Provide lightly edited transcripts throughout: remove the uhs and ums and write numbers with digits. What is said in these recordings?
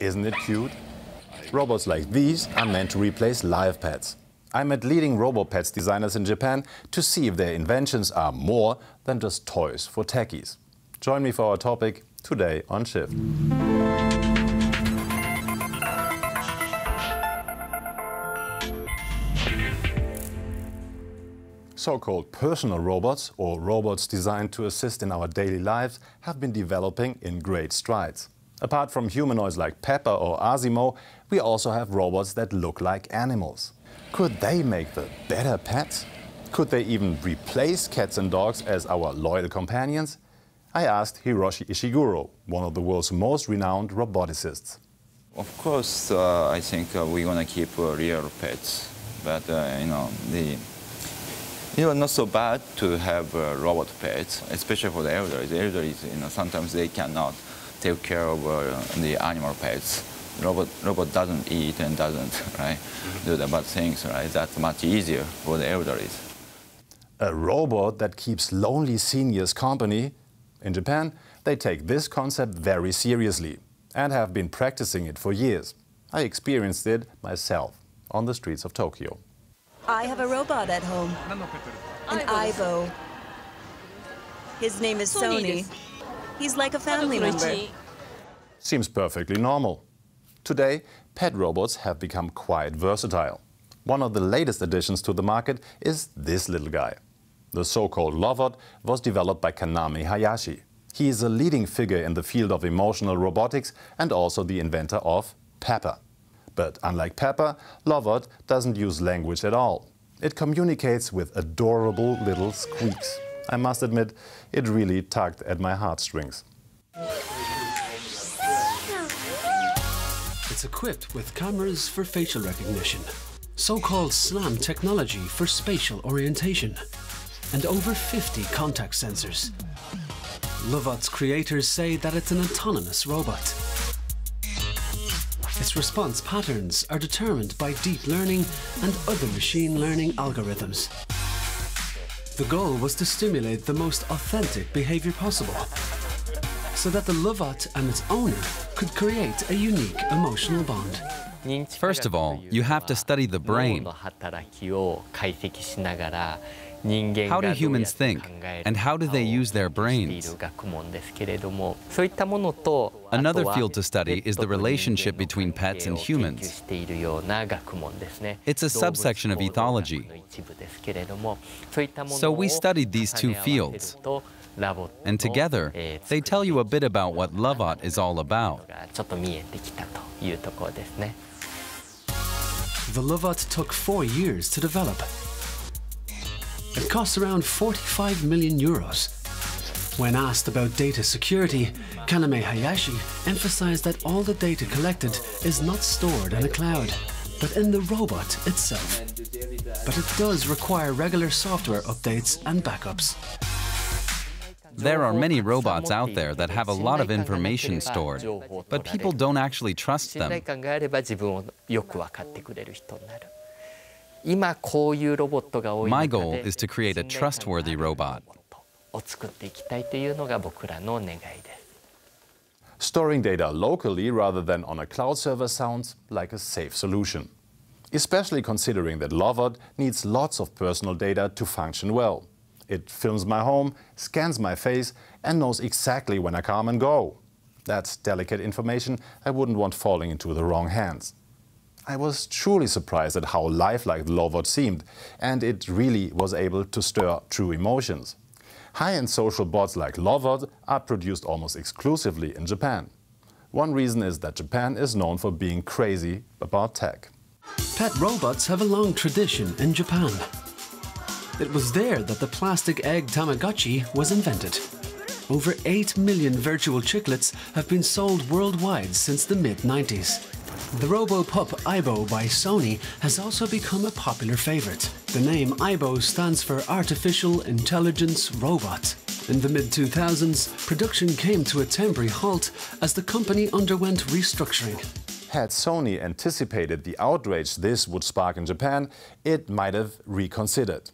Isn't it cute? Robots like these are meant to replace live pets. I met leading RoboPets designers in Japan to see if their inventions are more than just toys for techies. Join me for our topic today on Shift. So-called personal robots, or robots designed to assist in our daily lives, have been developing in great strides. Apart from humanoids like Pepper or Asimo, we also have robots that look like animals. Could they make the better pets? Could they even replace cats and dogs as our loyal companions? I asked Hiroshi Ishiguro, one of the world's most renowned roboticists. Of course, I think we're going to keep real pets, but it's not so bad to have robot pets, especially for the elderly. The elderly, sometimes they cannot take care of the animal pets. Robot doesn't eat and doesn't do the bad things. That's much easier for the elderly. A robot that keeps lonely seniors company? In Japan, they take this concept very seriously and have been practicing it for years. I experienced it myself on the streets of Tokyo. I have a robot at home, an Aibo. His name is Sony. He's like a family member. Seems perfectly normal. Today, pet robots have become quite versatile. One of the latest additions to the market is this little guy. The so-called Lovot was developed by Kaname Hayashi. He is a leading figure in the field of emotional robotics and also the inventor of Pepper. But unlike Pepper, Lovot doesn't use language at all. It communicates with adorable little squeaks. I must admit, it really tugged at my heartstrings. It's equipped with cameras for facial recognition, so-called SLAM technology for spatial orientation, and over 50 contact sensors. Lovot's creators say that it's an autonomous robot. Its response patterns are determined by deep learning and other machine learning algorithms. The goal was to stimulate the most authentic behavior possible, so that the Lovot and its owner could create a unique emotional bond. First of all, you have to study the brain. How do humans think, and how do they use their brains? Another field to study is the relationship between pets and humans. It's a subsection of ethology. So we studied these two fields, and together they tell you a bit about what Lovot is all about. The Lovot took 4 years to develop. It costs around 45 million euros. When asked about data security, Kaname Hayashi emphasized that all the data collected is not stored in a cloud, but in the robot itself. But it does require regular software updates and backups. There are many robots out there that have a lot of information stored, but people don't actually trust them. My goal is to create a trustworthy robot. Storing data locally rather than on a cloud server sounds like a safe solution. Especially considering that Lovot needs lots of personal data to function well. It films my home, scans my face, and knows exactly when I come and go. That's delicate information I wouldn't want falling into the wrong hands. I was truly surprised at how lifelike the Lovot seemed, and it really was able to stir true emotions. High-end social bots like Lovot are produced almost exclusively in Japan. One reason is that Japan is known for being crazy about tech. Pet robots have a long tradition in Japan. It was there that the plastic egg Tamagotchi was invented. Over 8 million virtual chiclets have been sold worldwide since the mid-90s. The robo-pup Aibo by Sony has also become a popular favorite. The name Aibo stands for Artificial Intelligence Robot. In the mid-2000s, production came to a temporary halt as the company underwent restructuring. Had Sony anticipated the outrage this would spark in Japan, it might have reconsidered.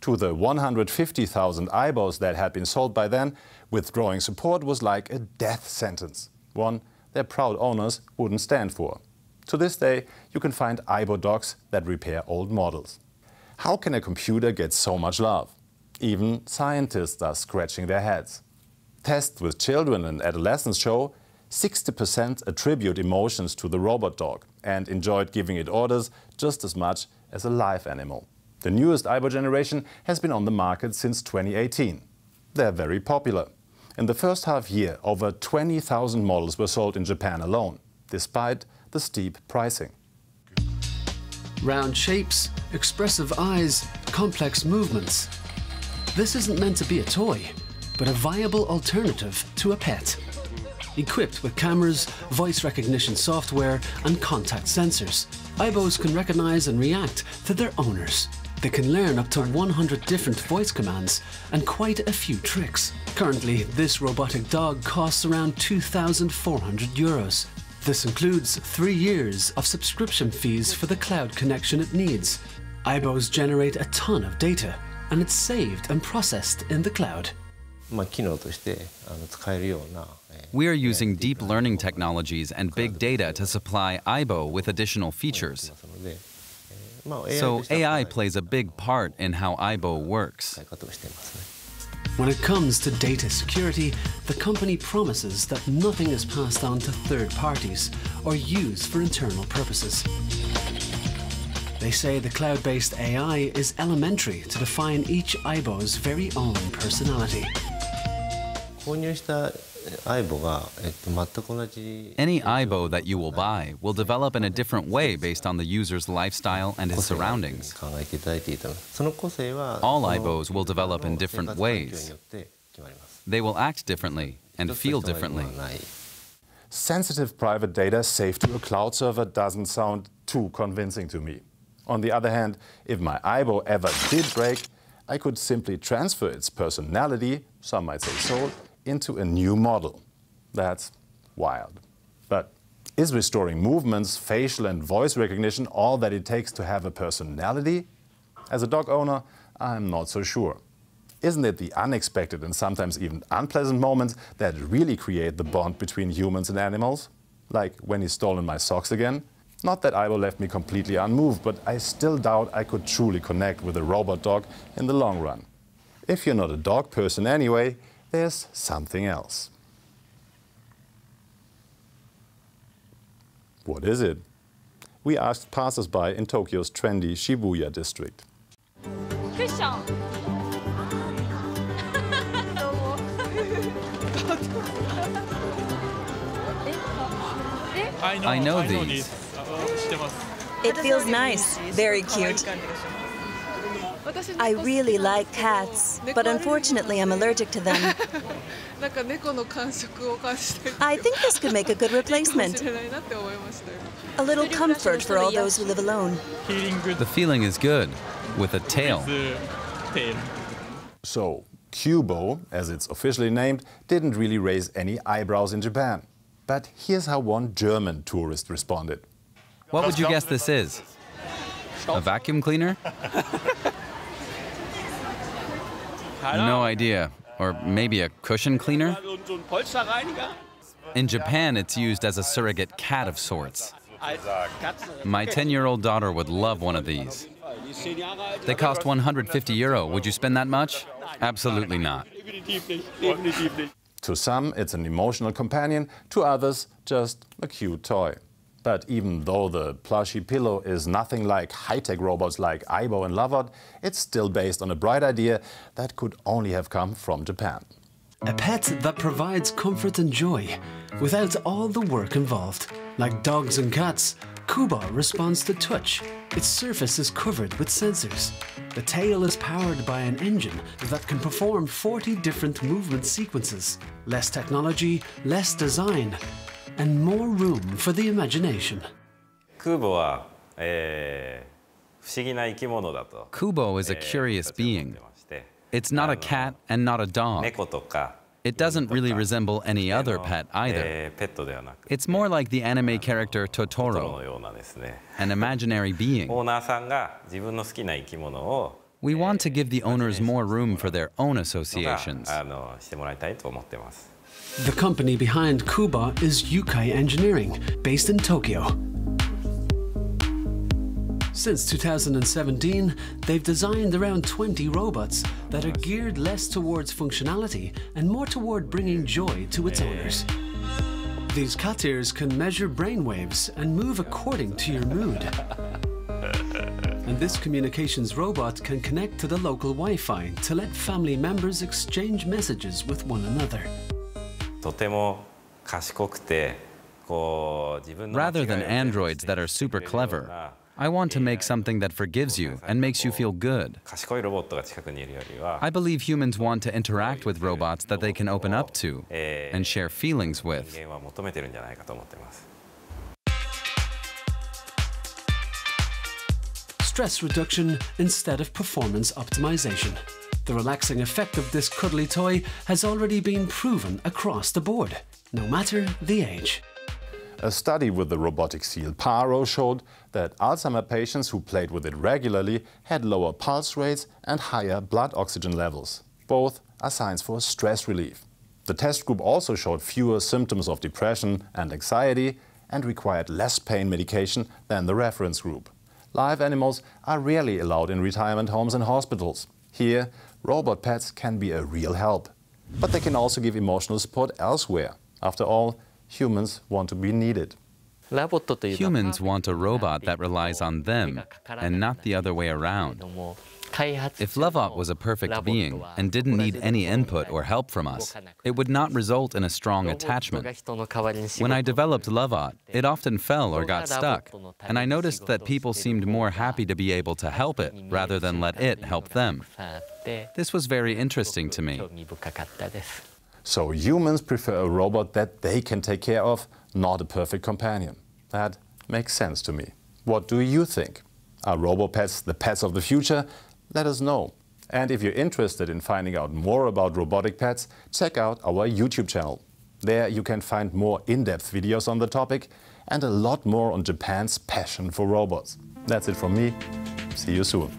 To the 150,000 Aibos that had been sold by then, withdrawing support was like a death sentence, one their proud owners wouldn't stand for. To this day, you can find Aibo dogs that repair old models. How can a computer get so much love? Even scientists are scratching their heads. Tests with children and adolescents show 60% attribute emotions to the robot dog and enjoyed giving it orders just as much as a live animal. The newest Aibo generation has been on the market since 2018. They're very popular. In the first half year, over 20,000 models were sold in Japan alone, despite the steep pricing. Round shapes, expressive eyes, complex movements. This isn't meant to be a toy, but a viable alternative to a pet. Equipped with cameras, voice recognition software and contact sensors, Aibos can recognize and react to their owners. They can learn up to 100 different voice commands and quite a few tricks. Currently, this robotic dog costs around €2,400. This includes 3 years of subscription fees for the cloud connection it needs. Aibos generate a ton of data, and it's saved and processed in the cloud. We are using deep learning technologies and big data to supply Aibo with additional features. So AI plays a big part in how Aibo works. When it comes to data security, the company promises that nothing is passed on to third parties or used for internal purposes. They say the cloud-based AI is elementary to define each Aibo's very own personality. Any Aibo that you will buy will develop in a different way based on the user's lifestyle and his surroundings. All Aibos will develop in different ways. They will act differently and feel differently. Sensitive private data saved to a cloud server doesn't sound too convincing to me. On the other hand, if my Aibo ever did break, I could simply transfer its personality, some might say soul, into a new model. That's wild. But is restoring movements, facial and voice recognition all that it takes to have a personality? As a dog owner, I'm not so sure. Isn't it the unexpected and sometimes even unpleasant moments that really create the bond between humans and animals? Like when he's stolen my socks again? Not that Aibo left me completely unmoved, but I still doubt I could truly connect with a robot dog in the long run. If you're not a dog person anyway, there's something else. What is it? We asked passers-by in Tokyo's trendy Shibuya district. Cushion. I know these. It feels nice, very cute. I really like cats, but unfortunately I'm allergic to them. I think this could make a good replacement. A little comfort for all those who live alone. The feeling is good, with a tail. So, Qoobo, as it's officially named, didn't really raise any eyebrows in Japan. But here's how one German tourist responded. What would you guess this is? A vacuum cleaner? No idea. Or maybe a cushion cleaner? In Japan, it's used as a surrogate cat of sorts. My 10-year-old daughter would love one of these. They cost €150. Would you spend that much? Absolutely not. To some, it's an emotional companion, to others, just a cute toy. But even though the plushy pillow is nothing like high-tech robots like Aibo and Lovot, it's still based on a bright idea that could only have come from Japan. A pet that provides comfort and joy without all the work involved. Like dogs and cats, Qoobo responds to touch. Its surface is covered with sensors. The tail is powered by an engine that can perform 40 different movement sequences. Less technology, less design, and more room for the imagination. Qoobo is a curious being. It's not a cat and not a dog. It doesn't really resemble any other pet either. It's more like the anime character Totoro, an imaginary being. We want to give the owners more room for their own associations. The company behind Qoobo is Yukai Engineering, based in Tokyo. Since 2017, they've designed around 20 robots that are geared less towards functionality and more toward bringing joy to its owners. These cat ears can measure brainwaves and move according to your mood. And this communications robot can connect to the local Wi-Fi to let family members exchange messages with one another. Rather than androids that are super clever, I want to make something that forgives you and makes you feel good. I believe humans want to interact with robots that they can open up to and share feelings with. Stress reduction instead of performance optimization. The relaxing effect of this cuddly toy has already been proven across the board, no matter the age. A study with the robotic seal Paro showed that Alzheimer's patients who played with it regularly had lower pulse rates and higher blood oxygen levels. Both are signs for stress relief. The test group also showed fewer symptoms of depression and anxiety and required less pain medication than the reference group. Live animals are rarely allowed in retirement homes and hospitals. Here, robot pets can be a real help. But they can also give emotional support elsewhere. After all, humans want to be needed. Humans want a robot that relies on them and not the other way around. If Lovot was a perfect being and didn't need any input or help from us, it would not result in a strong attachment. When I developed Lovot, it often fell or got stuck, and I noticed that people seemed more happy to be able to help it rather than let it help them. This was very interesting to me. So humans prefer a robot that they can take care of, not a perfect companion. That makes sense to me. What do you think? Are robo-pets the pets of the future? Let us know. And if you're interested in finding out more about robotic pets, check out our YouTube channel. There you can find more in-depth videos on the topic and a lot more on Japan's passion for robots. That's it from me. See you soon.